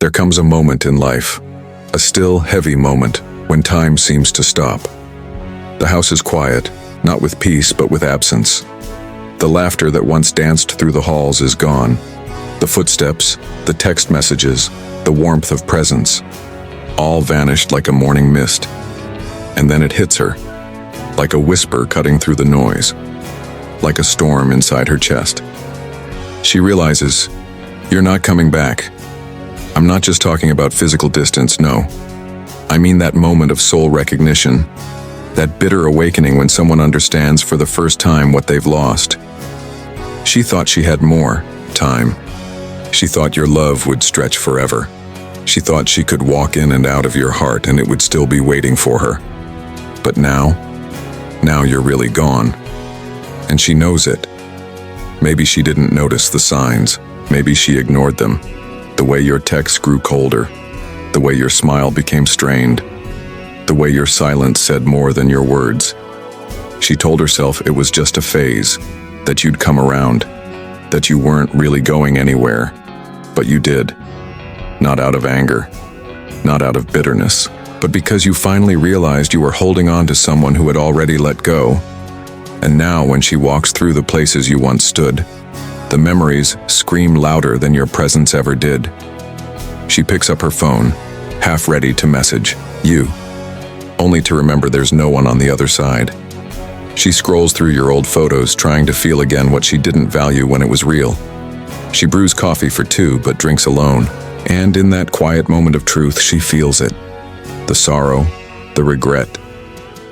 There comes a moment in life, a still, heavy moment, when time seems to stop. The house is quiet, not with peace but with absence. The laughter that once danced through the halls is gone. The footsteps, the text messages, the warmth of presence, all vanished like a morning mist. And then it hits her, like a whisper cutting through the noise, like a storm inside her chest. She realizes, you're not coming back. I'm not just talking about physical distance, no. I mean that moment of soul recognition, that bitter awakening when someone understands for the first time what they've lost. She thought she had more time. She thought your love would stretch forever. She thought she could walk in and out of your heart and it would still be waiting for her. But now you're really gone. And she knows it. Maybe she didn't notice the signs. Maybe she ignored them. The way your texts grew colder. The way your smile became strained. The way your silence said more than your words. She told herself it was just a phase, that you'd come around, that you weren't really going anywhere. But you did. Not out of anger, not out of bitterness, but because you finally realized you were holding on to someone who had already let go. And now when she walks through the places you once stood, the memories scream louder than your presence ever did. She picks up her phone, half ready to message you, only to remember there's no one on the other side. She scrolls through your old photos, trying to feel again what she didn't value when it was real. She brews coffee for two, but drinks alone. And in that quiet moment of truth, she feels it. The sorrow, the regret,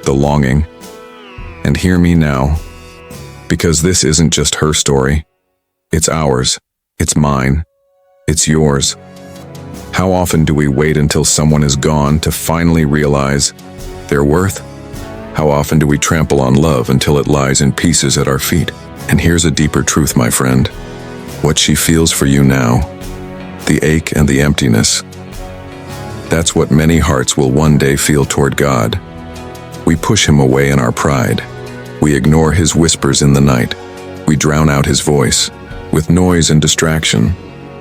the longing. And hear me now, because this isn't just her story. It's ours. It's mine. It's yours. How often do we wait until someone is gone to finally realize their worth? How often do we trample on love until it lies in pieces at our feet? And here's a deeper truth, my friend. What she feels for you now, the ache and the emptiness, that's what many hearts will one day feel toward God. We push him away in our pride. We ignore his whispers in the night. We drown out his voice with noise and distraction.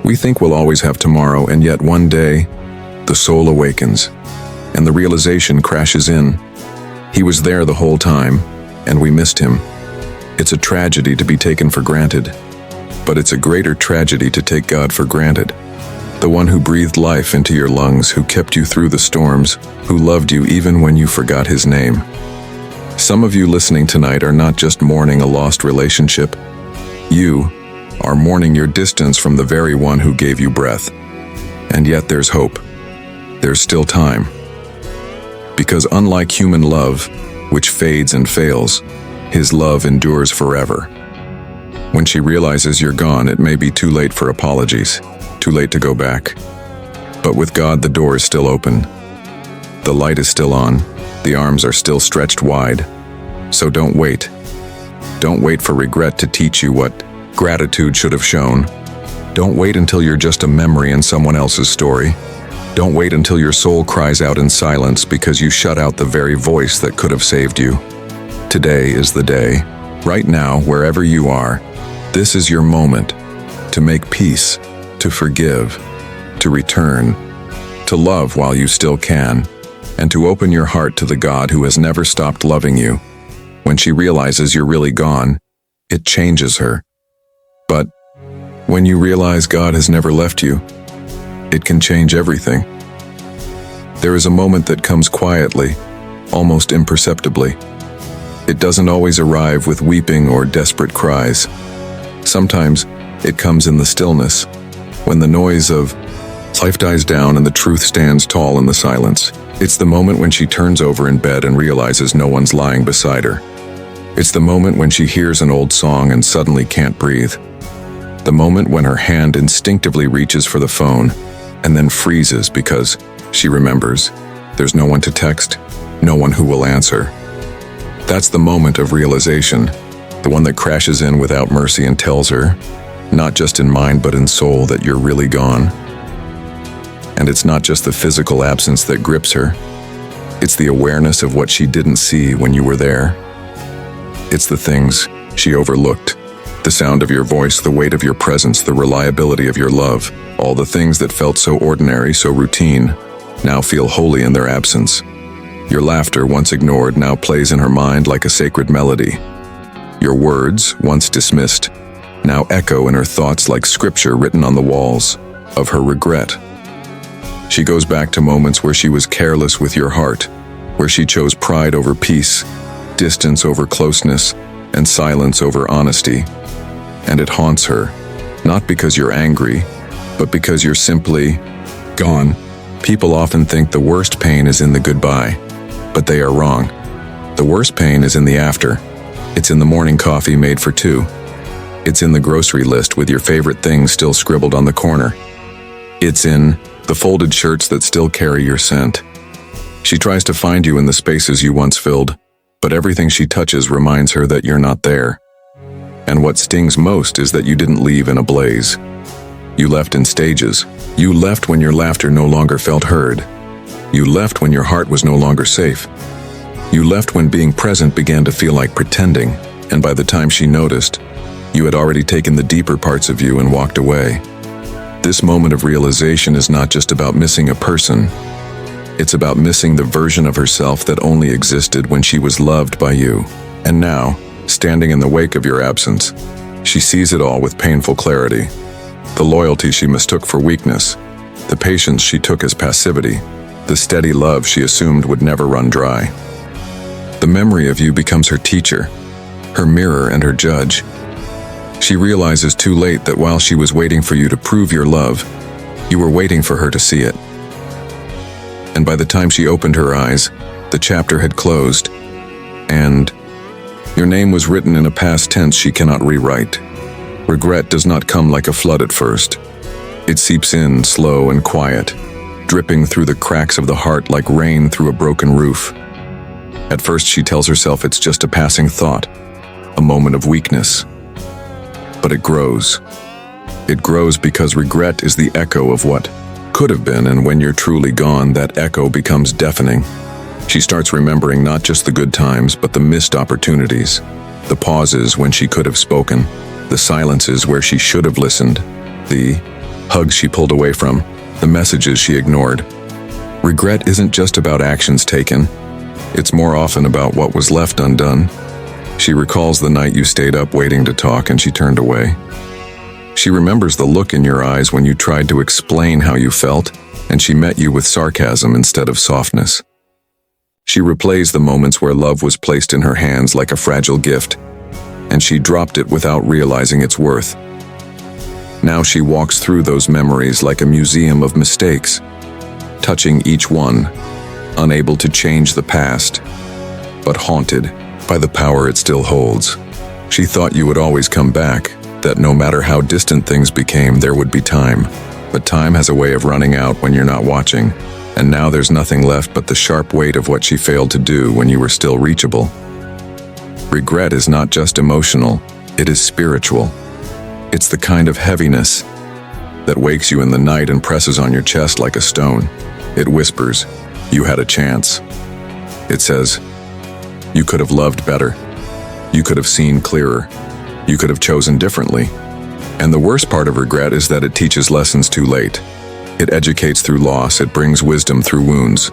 We think we'll always have tomorrow, and yet one day, the soul awakens, and the realization crashes in. He was there the whole time, and we missed him. It's a tragedy to be taken for granted, but it's a greater tragedy to take God for granted. The one who breathed life into your lungs, who kept you through the storms, who loved you even when you forgot his name. Some of you listening tonight are not just mourning a lost relationship. You are mourning your distance from the very one who gave you breath. And yet there's hope. There's still time. Because unlike human love, which fades and fails, his love endures forever. When she realizes you're gone, it may be too late for apologies, too late to go back. But with God, the door is still open. The light is still on. The arms are still stretched wide. So don't wait. Don't wait for regret to teach you what gratitude should have shown. Don't wait until you're just a memory in someone else's story. Don't wait until your soul cries out in silence because you shut out the very voice that could have saved you. Today is the day. Right now, wherever you are, this is your moment to make peace, to forgive, to return, to love while you still can, and to open your heart to the God who has never stopped loving you. When she realizes you're really gone, it changes her. But when you realize God has never left you, it can change everything. There is a moment that comes quietly, almost imperceptibly. It doesn't always arrive with weeping or desperate cries. Sometimes it comes in the stillness, when the noise of life dies down and the truth stands tall in the silence. It's the moment when she turns over in bed and realizes no one's lying beside her. It's the moment when she hears an old song and suddenly can't breathe. The moment when her hand instinctively reaches for the phone and then freezes because she remembers there's no one to text, no one who will answer. That's the moment of realization, the one that crashes in without mercy and tells her, not just in mind but in soul, that you're really gone. And it's not just the physical absence that grips her. It's the awareness of what she didn't see when you were there. It's the things she overlooked, The sound of your voice, the weight of your presence, the reliability of your love, all the things that felt so ordinary, so routine, now feel holy in their absence. Your laughter, once ignored, now plays in her mind like a sacred melody. Your words, once dismissed, now echo in her thoughts like scripture written on the walls of her regret. She goes back to moments where she was careless with your heart, where she chose pride over peace, distance over closeness, and silence over honesty. And it haunts her, not because you're angry, but because you're simply gone. People often think the worst pain is in the goodbye, but they are wrong. The worst pain is in the after. It's in the morning coffee made for two. It's in the grocery list with your favorite things still scribbled on the corner. It's in the folded shirts that still carry your scent. She tries to find you in the spaces you once filled, but everything she touches reminds her that you're not there. And what stings most is that you didn't leave in a blaze. You left in stages. You left when your laughter no longer felt heard. You left when your heart was no longer safe. You left when being present began to feel like pretending, and by the time she noticed, you had already taken the deeper parts of you and walked away. This moment of realization is not just about missing a person. It's about missing the version of herself that only existed when she was loved by you. And now, standing in the wake of your absence, she sees it all with painful clarity. The loyalty she mistook for weakness, the patience she took as passivity, the steady love she assumed would never run dry. The memory of you becomes her teacher, her mirror and her judge. She realizes too late that while she was waiting for you to prove your love, you were waiting for her to see it. And by the time she opened her eyes, the chapter had closed, and your name was written in a past tense she cannot rewrite. Regret does not come like a flood at first. It seeps in, slow and quiet, dripping through the cracks of the heart like rain through a broken roof. At first she tells herself it's just a passing thought, a moment of weakness. But it grows. It grows because regret is the echo of what could have been, and when you're truly gone, that echo becomes deafening. She starts remembering not just the good times, but the missed opportunities, the pauses when she could have spoken, the silences where she should have listened, the hugs she pulled away from, the messages she ignored. Regret isn't just about actions taken. It's more often about what was left undone. She recalls the night you stayed up waiting to talk and she turned away. She remembers the look in your eyes when you tried to explain how you felt, and she met you with sarcasm instead of softness. She replays the moments where love was placed in her hands like a fragile gift, and she dropped it without realizing its worth. Now she walks through those memories like a museum of mistakes, touching each one, unable to change the past, but haunted by the power it still holds. She thought you would always come back, that no matter how distant things became, there would be time. But time has a way of running out when you're not watching, and now there's nothing left but the sharp weight of what she failed to do when you were still reachable. Regret is not just emotional, it is spiritual. It's the kind of heaviness that wakes you in the night and presses on your chest like a stone. It whispers, "You had a chance." It says, "You could have loved better. You could have seen clearer. You could have chosen differently." And the worst part of regret is that it teaches lessons too late. It educates through loss, it brings wisdom through wounds.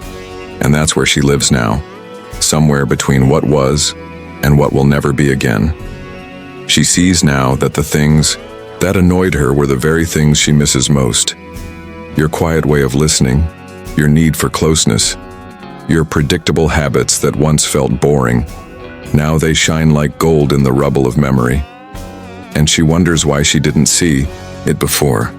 And that's where she lives now, somewhere between what was and what will never be again. She sees now that the things that annoyed her were the very things she misses most. Your quiet way of listening, your need for closeness, your predictable habits that once felt boring. Now they shine like gold in the rubble of memory. And she wonders why she didn't see it before.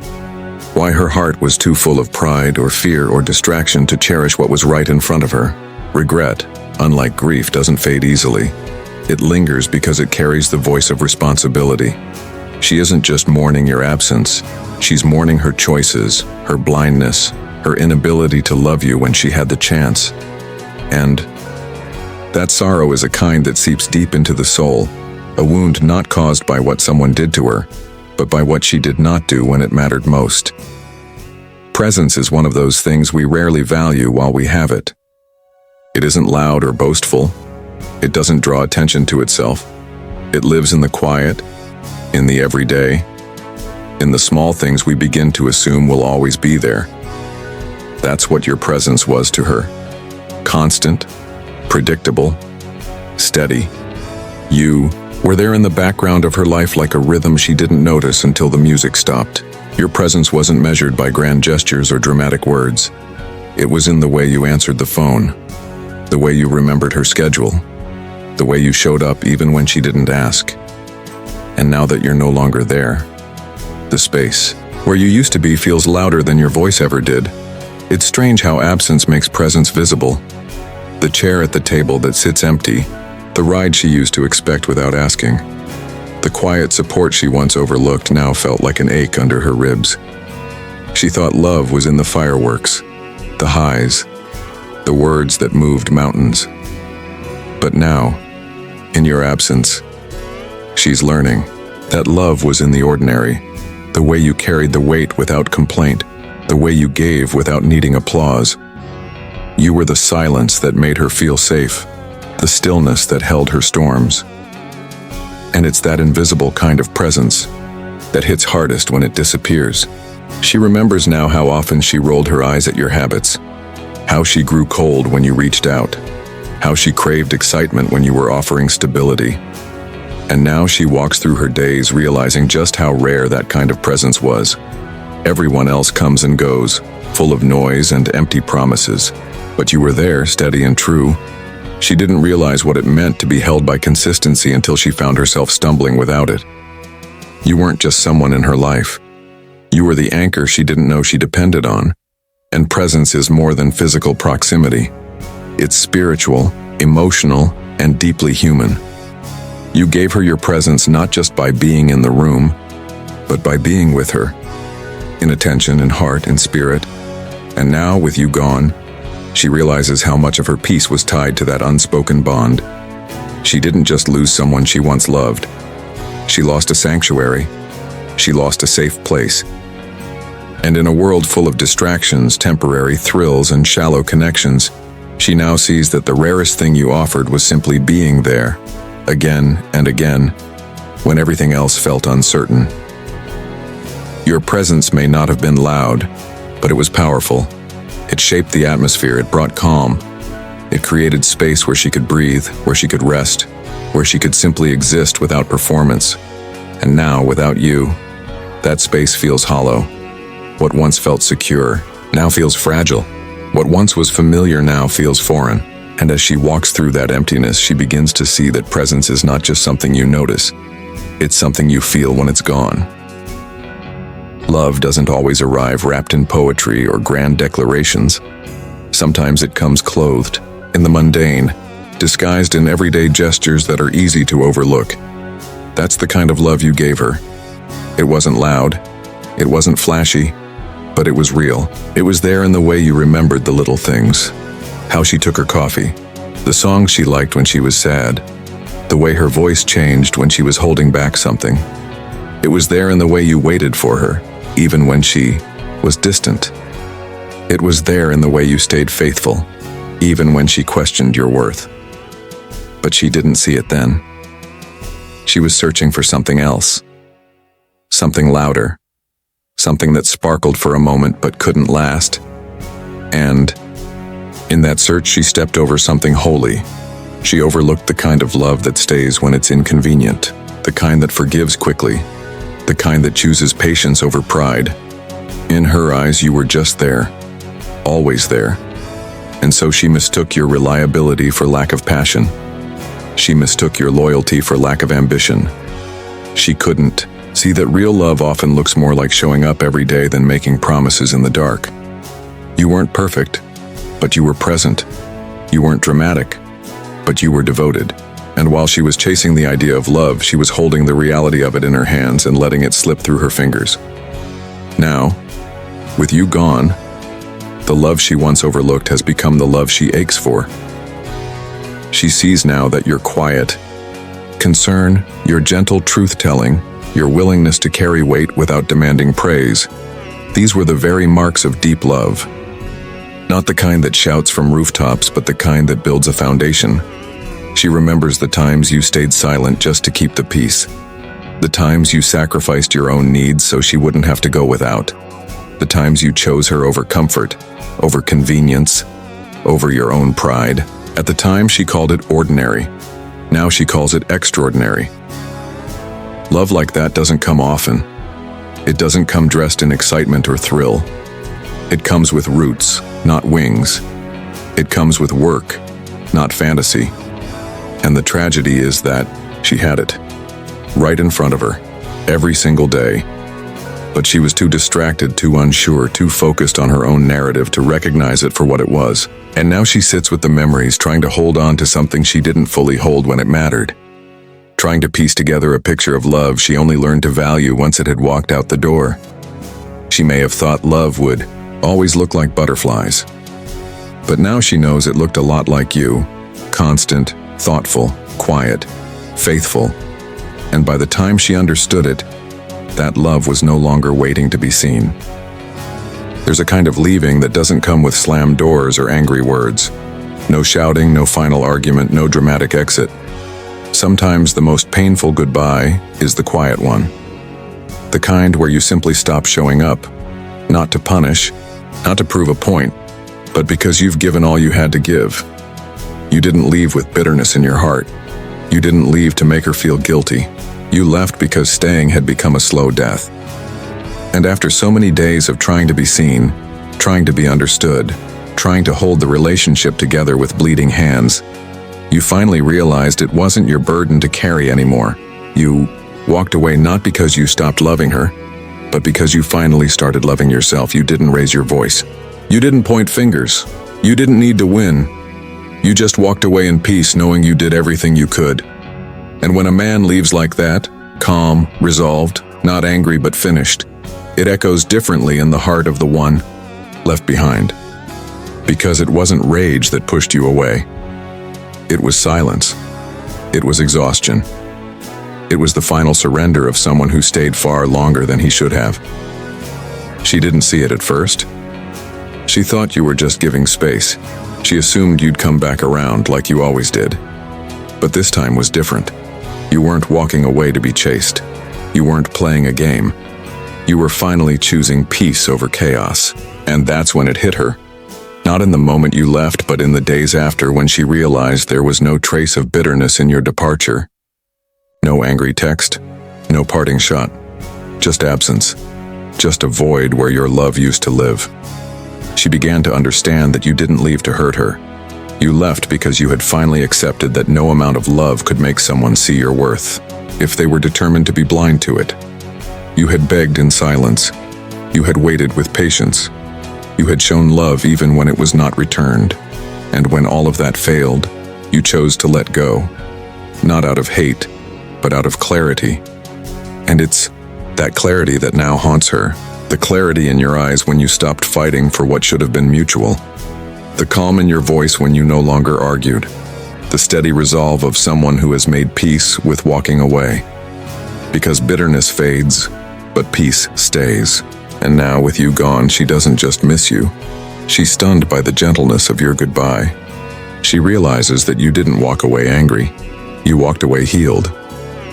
Why her heart was too full of pride or fear or distraction to cherish what was right in front of her. Regret, unlike grief, doesn't fade easily. It lingers because it carries the voice of responsibility. She isn't just mourning your absence, she's mourning her choices, her blindness, her inability to love you when she had the chance. And that sorrow is a kind that seeps deep into the soul, a wound not caused by what someone did to her, but by what she did not do when it mattered most. Presence is one of those things we rarely value while we have it. It isn't loud or boastful. It doesn't draw attention to itself. It lives in the quiet, in the everyday, in the small things we begin to assume will always be there. That's what your presence was to her. Constant, predictable, steady. You were there in the background of her life like a rhythm she didn't notice until the music stopped. Your presence wasn't measured by grand gestures or dramatic words. It was in the way you answered the phone, the way you remembered her schedule, the way you showed up even when she didn't ask. And now that you're no longer there, the space where you used to be feels louder than your voice ever did. It's strange how absence makes presence visible. The chair at the table that sits empty, the ride she used to expect without asking. The quiet support she once overlooked now felt like an ache under her ribs. She thought love was in the fireworks, the highs, the words that moved mountains. But now, in your absence, she's learning that love was in the ordinary, the way you carried the weight without complaint, the way you gave without needing applause. You were the silence that made her feel safe, the stillness that held her storms. And it's that invisible kind of presence that hits hardest when it disappears. She remembers now how often she rolled her eyes at your habits, how she grew cold when you reached out, how she craved excitement when you were offering stability. And now she walks through her days realizing just how rare that kind of presence was. Everyone else comes and goes, full of noise and empty promises. But you were there, steady and true. She didn't realize what it meant to be held by consistency until she found herself stumbling without it. You weren't just someone in her life. You were the anchor she didn't know she depended on. And presence is more than physical proximity. It's spiritual, emotional, and deeply human. You gave her your presence not just by being in the room, but by being with her, in attention, in heart, in spirit. And now, with you gone, she realizes how much of her peace was tied to that unspoken bond. She didn't just lose someone she once loved. She lost a sanctuary. She lost a safe place. And in a world full of distractions, temporary thrills, and shallow connections, she now sees that the rarest thing you offered was simply being there, again and again, when everything else felt uncertain. Your presence may not have been loud, but it was powerful. It shaped the atmosphere, it brought calm. It created space where she could breathe, where she could rest, where she could simply exist without performance. And now, without you, that space feels hollow. What once felt secure now feels fragile. What once was familiar now feels foreign. And as she walks through that emptiness, she begins to see that presence is not just something you notice. It's something you feel when it's gone. Love doesn't always arrive wrapped in poetry or grand declarations. Sometimes it comes clothed in the mundane, disguised in everyday gestures that are easy to overlook. That's the kind of love you gave her. It wasn't loud, it wasn't flashy, but it was real. It was there in the way you remembered the little things. How she took her coffee, the songs she liked when she was sad, the way her voice changed when she was holding back something. It was there in the way you waited for her, even when she was distant. It was there in the way you stayed faithful, even when she questioned your worth. But she didn't see it then. She was searching for something else, something louder, something that sparkled for a moment but couldn't last. And in that search, she stepped over something holy. She overlooked the kind of love that stays when it's inconvenient, the kind that forgives quickly, the kind that chooses patience over pride. In her eyes, you were just there, always there. And so she mistook your reliability for lack of passion. She mistook your loyalty for lack of ambition. She couldn't see that real love often looks more like showing up every day than making promises in the dark. You weren't perfect, but you were present. You weren't dramatic, but you were devoted. And while she was chasing the idea of love, she was holding the reality of it in her hands and letting it slip through her fingers. Now, with you gone, the love she once overlooked has become the love she aches for. She sees now that your quiet concern, your gentle truth-telling, your willingness to carry weight without demanding praise, these were the very marks of deep love. Not the kind that shouts from rooftops, but the kind that builds a foundation. She remembers the times you stayed silent just to keep the peace. The times you sacrificed your own needs so she wouldn't have to go without. The times you chose her over comfort, over convenience, over your own pride. At the time, she called it ordinary. Now she calls it extraordinary. Love like that doesn't come often. It doesn't come dressed in excitement or thrill. It comes with roots, not wings. It comes with work, not fantasy. And the tragedy is that she had it, right in front of her, every single day. But she was too distracted, too unsure, too focused on her own narrative to recognize it for what it was. And now she sits with the memories, trying to hold on to something she didn't fully hold when it mattered. Trying to piece together a picture of love she only learned to value once it had walked out the door. She may have thought love would always look like butterflies. But now she knows it looked a lot like you. Constant, thoughtful, quiet, faithful. And by the time she understood it, that love was no longer waiting to be seen. There's a kind of leaving that doesn't come with slammed doors or angry words. No shouting, no final argument, no dramatic exit. Sometimes the most painful goodbye is the quiet one. The kind where you simply stop showing up, not to punish, not to prove a point, but because you've given all you had to give. You didn't leave with bitterness in your heart. You didn't leave to make her feel guilty. You left because staying had become a slow death. And after so many days of trying to be seen, trying to be understood, trying to hold the relationship together with bleeding hands, you finally realized it wasn't your burden to carry anymore. You walked away not because you stopped loving her, but because you finally started loving yourself. You didn't raise your voice. You didn't point fingers. You didn't need to win. You just walked away in peace, knowing you did everything you could. And when a man leaves like that, calm, resolved, not angry but finished, it echoes differently in the heart of the one left behind. Because it wasn't rage that pushed you away. It was silence. It was exhaustion. It was the final surrender of someone who stayed far longer than he should have. She didn't see it at first. She thought you were just giving space. She assumed you'd come back around like you always did. But this time was different. You weren't walking away to be chased. You weren't playing a game. You were finally choosing peace over chaos. And that's when it hit her. Not in the moment you left, but in the days after, when she realized there was no trace of bitterness in your departure. No angry text, no parting shot, just absence, just a void where your love used to live. She began to understand that you didn't leave to hurt her. You left because you had finally accepted that no amount of love could make someone see your worth, if they were determined to be blind to it. You had begged in silence. You had waited with patience. You had shown love even when it was not returned. And when all of that failed, you chose to let go. Not out of hate, but out of clarity. And it's that clarity that now haunts her. The clarity in your eyes when you stopped fighting for what should have been mutual. The calm in your voice when you no longer argued. The steady resolve of someone who has made peace with walking away. Because bitterness fades, but peace stays. And now with you gone, she doesn't just miss you. She's stunned by the gentleness of your goodbye. She realizes that you didn't walk away angry. You walked away healed.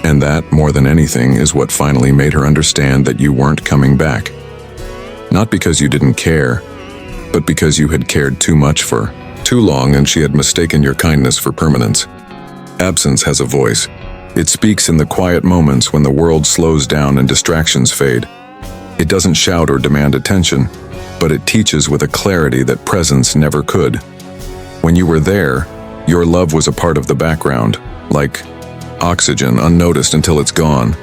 And that, more than anything, is what finally made her understand that you weren't coming back. Not because you didn't care, but because you had cared too much for too long, and she had mistaken your kindness for permanence. Absence has a voice. It speaks in the quiet moments when the world slows down and distractions fade. It doesn't shout or demand attention, but it teaches with a clarity that presence never could. When you were there, your love was a part of the background, like oxygen, unnoticed until it's gone.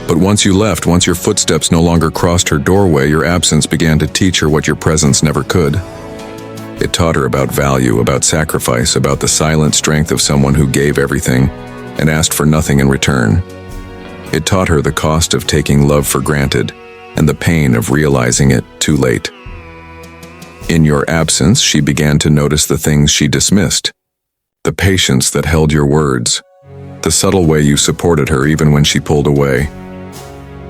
But once you left, once your footsteps no longer crossed her doorway, your absence began to teach her what your presence never could. It taught her about value, about sacrifice, about the silent strength of someone who gave everything and asked for nothing in return. It taught her the cost of taking love for granted and the pain of realizing it too late. In your absence, she began to notice the things she dismissed. The patience that held your words. The subtle way you supported her even when she pulled away.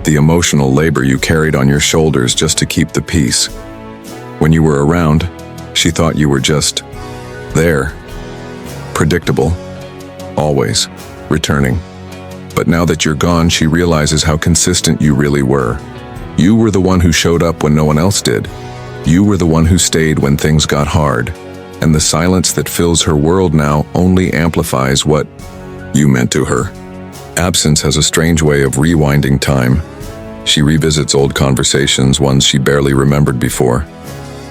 The emotional labor you carried on your shoulders just to keep the peace. When you were around, she thought you were just there. Predictable. Always returning. But now that you're gone, she realizes how consistent you really were. You were the one who showed up when no one else did. You were the one who stayed when things got hard. And the silence that fills her world now only amplifies what you meant to her. Absence has a strange way of rewinding time. She revisits old conversations, ones she barely remembered before.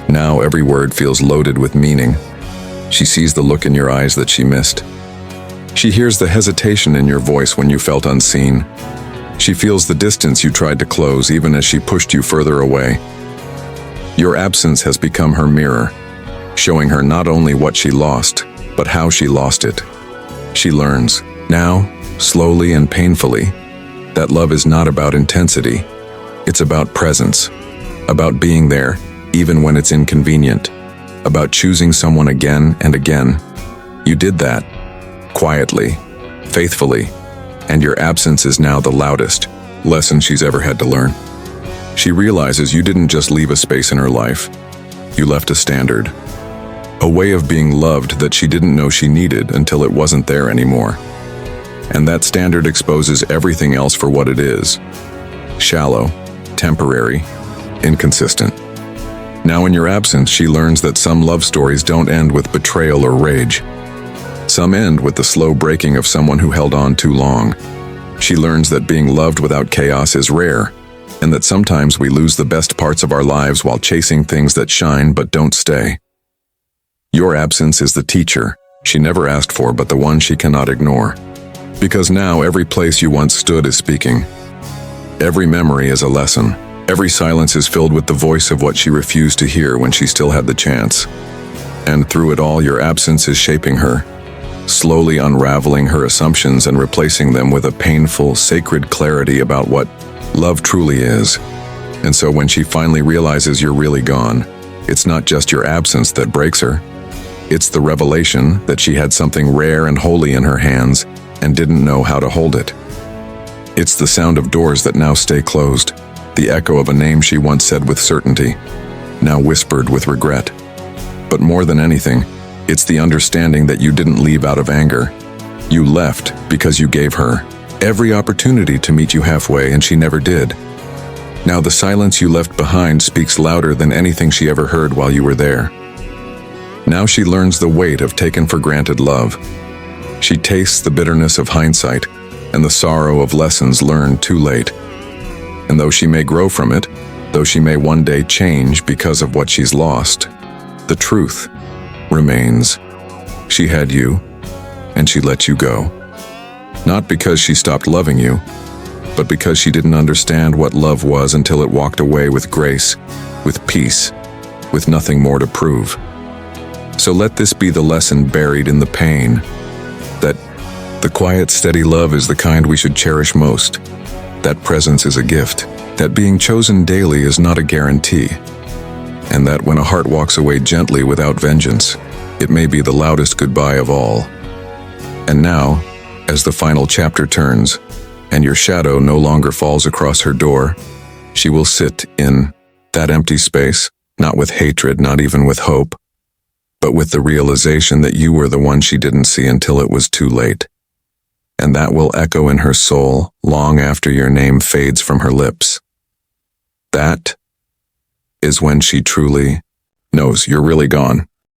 Now every word feels loaded with meaning. She sees the look in your eyes that she missed. She hears the hesitation in your voice when you felt unseen. She feels the distance you tried to close even as she pushed you further away. Your absence has become her mirror, showing her not only what she lost, but how she lost it. She learns, now, slowly and painfully, that love is not about intensity. It's about presence, about being there, even when it's inconvenient, about choosing someone again and again. You did that, quietly, faithfully, and your absence is now the loudest lesson she's ever had to learn. She realizes you didn't just leave a space in her life. You left a standard, a way of being loved that she didn't know she needed until it wasn't there anymore. And that standard exposes everything else for what it is: shallow, temporary, inconsistent. Now in your absence, she learns that some love stories don't end with betrayal or rage. Some end with the slow breaking of someone who held on too long. She learns that being loved without chaos is rare, and that sometimes we lose the best parts of our lives while chasing things that shine but don't stay. Your absence is the teacher she never asked for, but the one she cannot ignore. Because now every place you once stood is speaking. Every memory is a lesson. Every silence is filled with the voice of what she refused to hear when she still had the chance. And through it all, your absence is shaping her, slowly unraveling her assumptions and replacing them with a painful, sacred clarity about what love truly is. And so when she finally realizes you're really gone, it's not just your absence that breaks her. It's the revelation that she had something rare and holy in her hands and didn't know how to hold it. It's the sound of doors that now stay closed, the echo of a name she once said with certainty, now whispered with regret. But more than anything, it's the understanding that you didn't leave out of anger. You left because you gave her every opportunity to meet you halfway, and she never did. Now the silence you left behind speaks louder than anything she ever heard while you were there. Now she learns the weight of taken for granted love. She tastes the bitterness of hindsight and the sorrow of lessons learned too late. And though she may grow from it, though she may one day change because of what she's lost, the truth remains. She had you, and she let you go. Not because she stopped loving you, but because she didn't understand what love was until it walked away with grace, with peace, with nothing more to prove. So let this be the lesson buried in the pain, that the quiet, steady love is the kind we should cherish most, that presence is a gift, that being chosen daily is not a guarantee, and that when a heart walks away gently without vengeance, it may be the loudest goodbye of all. And now, as the final chapter turns, and your shadow no longer falls across her door, she will sit in that empty space, not with hatred, not even with hope, but with the realization that you were the one she didn't see until it was too late. And that will echo in her soul long after your name fades from her lips. That is when she truly knows you're really gone.